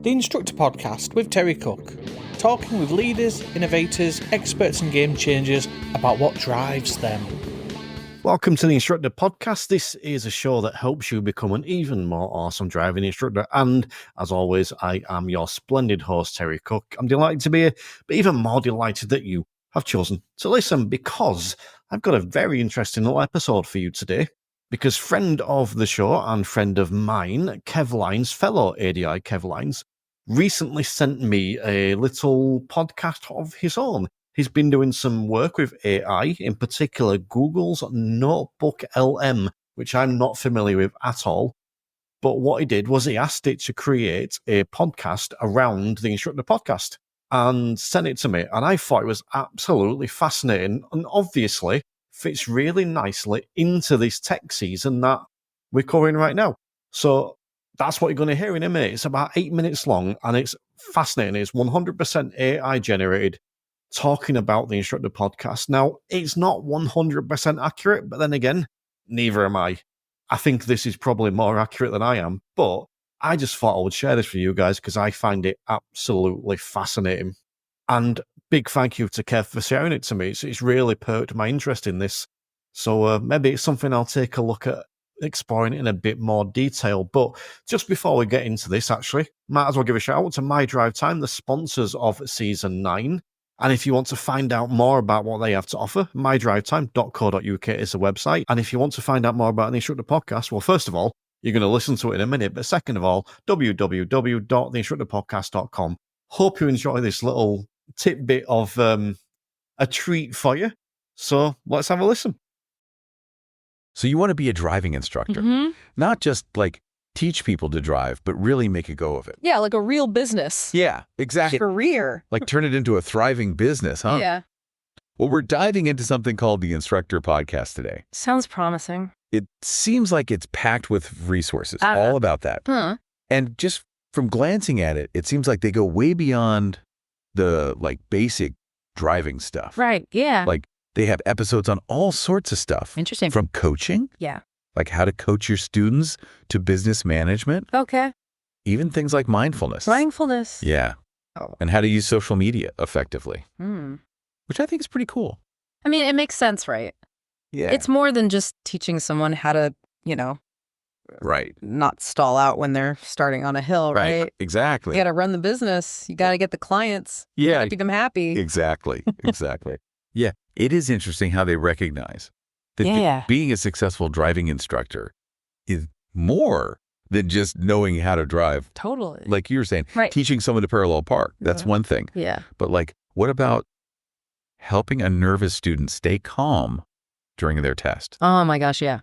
the Instructor podcast with Terry Cook, talking with leaders, innovators, experts and game changers about what drives them. Welcome to the Instructor podcast. This is a show that helps you become an even more awesome driving instructor. And as always, I am your splendid host, Terry Cook. I'm delighted to be here, but even more delighted that you have chosen to listen, because I've got a very interesting little episode for you today. Because friend of the show and friend of mine, Kev Lines, fellow ADI Kev Lines, recently sent me a little podcast of his own. He's been doing some work with AI, in particular Google's Notebook LM, which I'm not familiar with at all. But what he did was he asked it to create a podcast around the Instructor podcast and sent it to me. And I thought it was absolutely fascinating and obviously fits really nicely into this tech season that we're covering right now. So that's what you're going to hear in a minute. It's about 8 minutes long and it's fascinating. It's 100% AI generated, talking about the Instructor podcast. Now, it's not 100% accurate, but then again, neither am I. I think this is probably more accurate than I am, but I just thought I would share this with you guys because I find it absolutely fascinating. And big thank you to Kev for sharing it to me. It's really perked my interest in this. So maybe it's something I'll take a look at exploring in a bit more detail. But just before we get into this, actually, might as well give a shout out to My Drive Time, the sponsors of Season 9. And if you want to find out more about what they have to offer, mydrivetime.co.uk is the website. And if you want to find out more about the Instructor podcast, well, first of all, you're going to listen to it in a minute. But second of all, www.theinstructorpodcast.com. Hope you enjoy this little tidbit of a treat for you. So let's have a listen. So you want to be a driving instructor, not just like teach people to drive, but really make a go of it. Yeah, like a real business. Yeah, exactly. Career. Like turn it into a thriving business, huh? Yeah. Well, we're diving into something called the Instructor podcast today. Sounds promising. It seems like it's packed with resources, all about that. Huh. And just from glancing at it, it seems like they go way beyond the like basic driving stuff. Right, yeah. Like they have episodes on all sorts of stuff. Interesting. From coaching. Yeah. Like how to coach your students, to business management. Okay. Even things like mindfulness. Mindfulness. Yeah. Oh. And how to use social media effectively. Hmm. Which I think is pretty cool. I mean, it makes sense, right? Yeah. It's more than just teaching someone how to, right. not stall out when they're starting on a hill, right? Exactly. You got to run the business. You got to get the clients. Yeah. You gotta keep them happy. Exactly. Exactly. Yeah. It is interesting how they recognize that being a successful driving instructor is more than just knowing how to drive. Totally. Like you were saying, right. Teaching someone to parallel park. That's one thing. Yeah. But like, what about helping a nervous student stay calm during their test? Oh my gosh, yeah.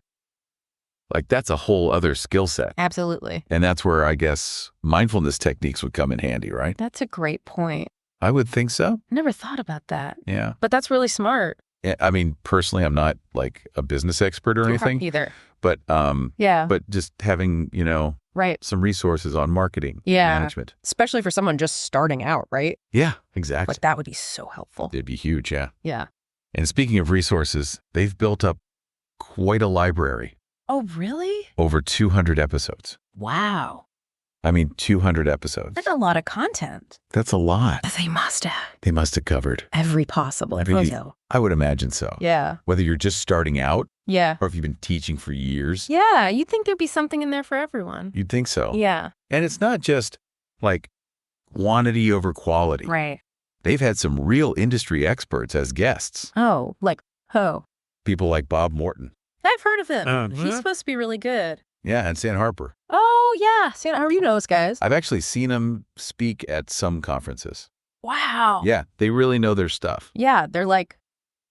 Like that's a whole other skill set. Absolutely. And that's where I guess mindfulness techniques would come in handy, right? That's a great point. I would think so. I never thought about that. Yeah. But that's really smart. I mean, personally, I'm not like a business expert or anything either. But yeah. But just having, right. some resources on marketing, management. Especially for someone just starting out, right? Yeah, exactly. Like that would be so helpful. It'd be huge, yeah. Yeah. And speaking of resources, they've built up quite a library. Oh, really? Over 200 episodes. Wow. I mean, 200 episodes. That's a lot of content. That's a lot. They must have. They must have covered Every possible photo. I would imagine so. Yeah. Whether you're just starting out. Yeah. Or if you've been teaching for years. Yeah. You'd think thered be something in there for everyone. You'd think so. Yeah. And it's not just like quantity over quality. Right. They've had some real industry experts as guests. Oh, like who? People like Bob Morton. I've heard of him. He's supposed to be really good. Yeah, and Sam Harper. Oh, yeah. How you know those guys? I've actually seen him speak at some conferences. Wow. Yeah, they really know their stuff. Yeah, they're like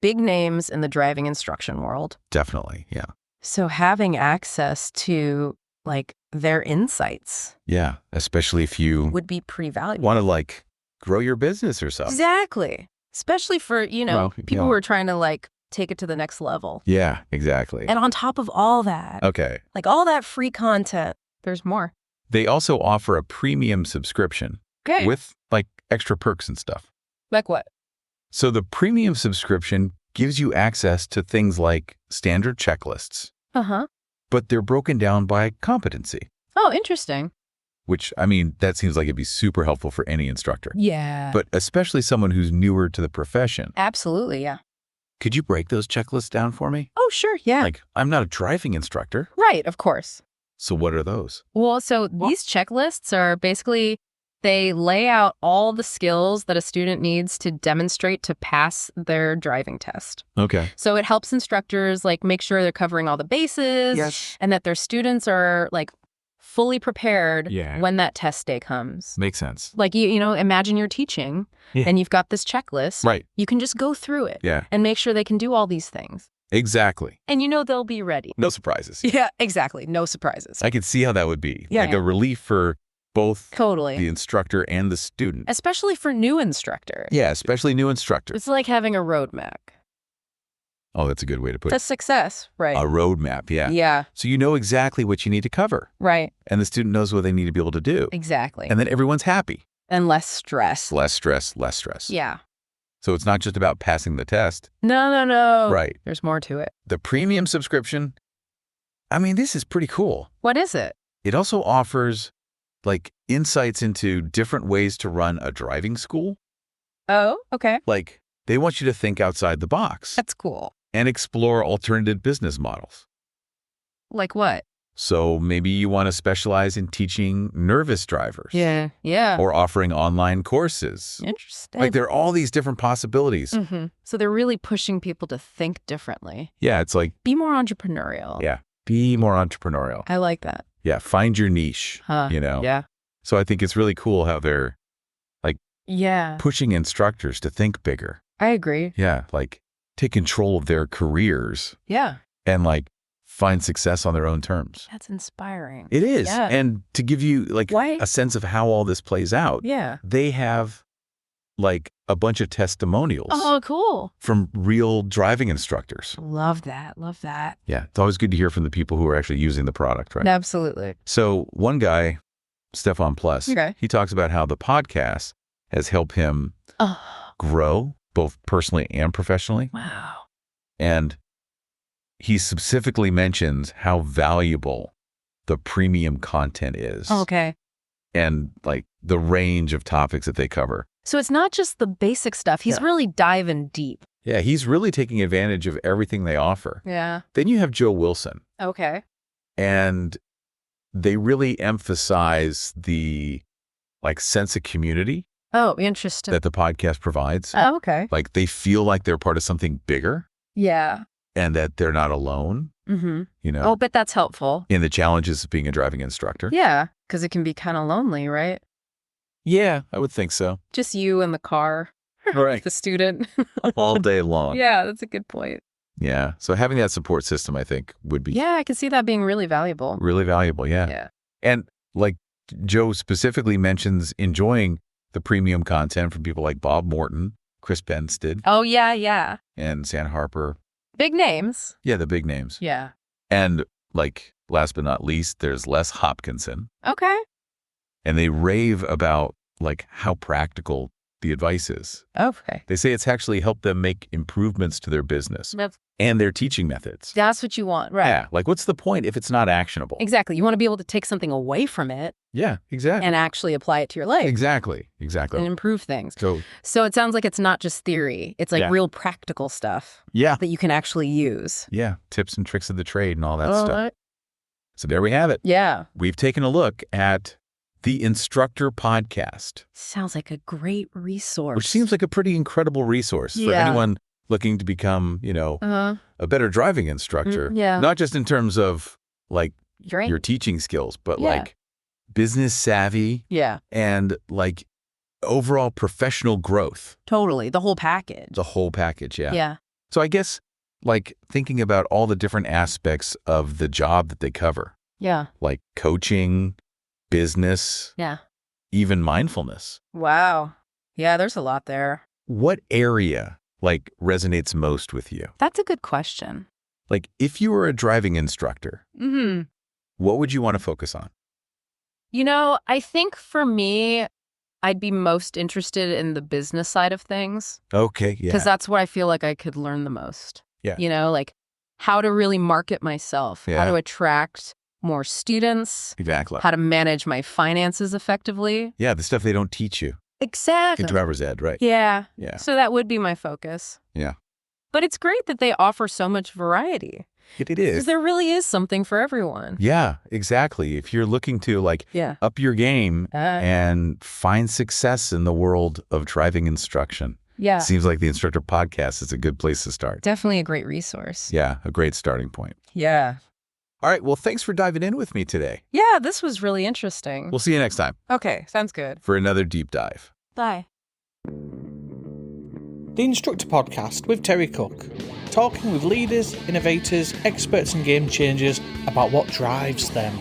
big names in the driving instruction world. Definitely, yeah. So having access to like their insights. Yeah, especially if you would be pretty valuable. Want to like grow your business or something. Exactly. Especially for, people who are trying to like take it to the next level. Yeah, exactly. And on top of all that, like all that free content, there's more. They also offer a premium subscription with like extra perks and stuff. Like what? So the premium subscription gives you access to things like standard checklists. Uh-huh. But they're broken down by competency. Oh, interesting. which, I mean, that seems like it'd be super helpful for any instructor. Yeah. But especially someone who's newer to the profession. Absolutely, yeah. Could you break those checklists down for me? Oh, sure, yeah. Like, I'm not a driving instructor. Right, of course. So what are those? Well, so these checklists are basically, they lay out all the skills that a student needs to demonstrate to pass their driving test. Okay. So it helps instructors like make sure they're covering all the bases and that their students are like fully prepared when that test day comes. Makes sense. Like, you know, imagine you're teaching and you've got this checklist. Right. You can just go through it Yeah. and make sure they can do all these things. Exactly. And you know they'll be ready. No surprises. Yeah, exactly. No surprises. I could see how that would be. Yeah, like a relief for both totally. the instructor and the student. Especially for new instructors. Yeah, especially new instructors. It's like having a roadmap. Oh, that's a good way to put To it. success, right. A roadmap, yeah. Yeah, So you know exactly what you need to cover. right. And the student knows what they need to be able to do. Exactly. And then everyone's happy. And less stress. Less stress, less stress. Yeah. So it's not just about passing the test. No. Right. There's more to it. The premium subscription, I mean, this is pretty cool. What is it? It also offers like insights into different ways to run a driving school. Oh, okay. Like they want you to think outside the box That's cool. and explore alternative business models. Like what? So maybe you want to specialize in teaching nervous drivers. Yeah. Or offering online courses. Interesting. Like there are all these different possibilities. Mm-hmm. So they're really pushing people to think differently. Yeah, it's like, Be more entrepreneurial. yeah, be more entrepreneurial. I like that. Yeah, find your niche, you know? Yeah. So I think it's really cool how they're Yeah. pushing instructors to think bigger. I agree. Yeah, like take control of their careers Yeah. and like find success on their own terms. That's inspiring. It is. Yeah. And to give you like Why? a sense of how all this plays out, Yeah. they have like a bunch of testimonials Oh, cool. from real driving instructors. Love that. Love that. Yeah, it's always good to hear from the people who are actually using the product, right? Absolutely. So one guy, Stefan Plus, Okay. he talks about how the podcast has helped him Oh, grow both personally and professionally. wow. And he specifically mentions how valuable the premium content is Okay. and like the range of topics that they cover. So it's not just the basic stuff. He's really diving deep. Yeah, he's really taking advantage of everything they offer. Yeah. Then you have Joe Wilson, Okay. and they really emphasize the like sense of community Oh, interesting. that the podcast provides. Oh, okay. Like they feel like they're part of something bigger Yeah. and that they're not alone, Mm-hmm. you know, Oh, but that's helpful. in the challenges of being a driving instructor. Yeah, because it can be kind of lonely, right? Yeah, I would think so. Just you in the car, Right. the student. All day long. Yeah, that's a good point. Yeah. So having that support system, I think, would be Yeah, I can see that being really valuable. really valuable. Yeah. Yeah. And like Joe specifically mentions enjoying the premium content from people like Bob Morton, Chris Benstead, Oh, yeah. and San Harper. Big names. Yeah, the big names. Yeah. And like last but not least, there's Les Hopkinson. Okay. And they rave about like how practical the advice is. Okay. They say it's actually helped them make improvements to their business and their teaching methods. That's what you want, right? Yeah. Like what's the point if it's not actionable? Exactly. You want to be able to take something away from it Yeah, exactly. and actually apply it to your life Exactly. and improve things. So So it sounds like it's not just theory. It's like Yeah. real practical stuff yeah. that you can actually use. Yeah. Tips and tricks of the trade and all that All stuff. right. So there we have it. Yeah. We've taken a look at the Instructor podcast, Sounds like a great resource. which seems like a pretty incredible resource for Yeah. anyone looking to become, you know, Uh-huh. a better driving instructor. Yeah. Not just in terms of like Right. your teaching skills, but Yeah. like business savvy Yeah. and like overall professional growth. Totally. The whole package. The whole package. Yeah. Yeah. So I guess like thinking about all the different aspects of the job that they cover, Yeah. like coaching, business, Yeah. even mindfulness. Wow. Yeah, there's a lot there. What area like resonates most with you? That's a good question. Like if you were a driving instructor, Mm-hmm. what would you want to focus on? You know, I think for me, I'd be most interested in the business side of things Okay. Yeah. because that's where I feel like I could learn the most. Yeah. You know, like how to really market myself, Yeah. how to attract more students, Exactly. how to manage my finances effectively. Yeah, the stuff they don't teach you Exactly. in driver's ed, right? Yeah. Yeah. So that would be my focus. Yeah. But it's great that they offer so much variety. It Because is. there really is something for everyone. Yeah, exactly. If you're looking to up your game and find success in the world of driving instruction, Yeah. seems like the Instructor podcast is a good place to start. Definitely a great resource. Yeah, a great starting point. Yeah. All right, well, thanks for diving in with me today. Yeah, this was really interesting. We'll see you next time Okay, sounds good. for another deep dive. Bye. The Instructor podcast with Terry Cook, talking with leaders, innovators, experts and game changers about what drives them.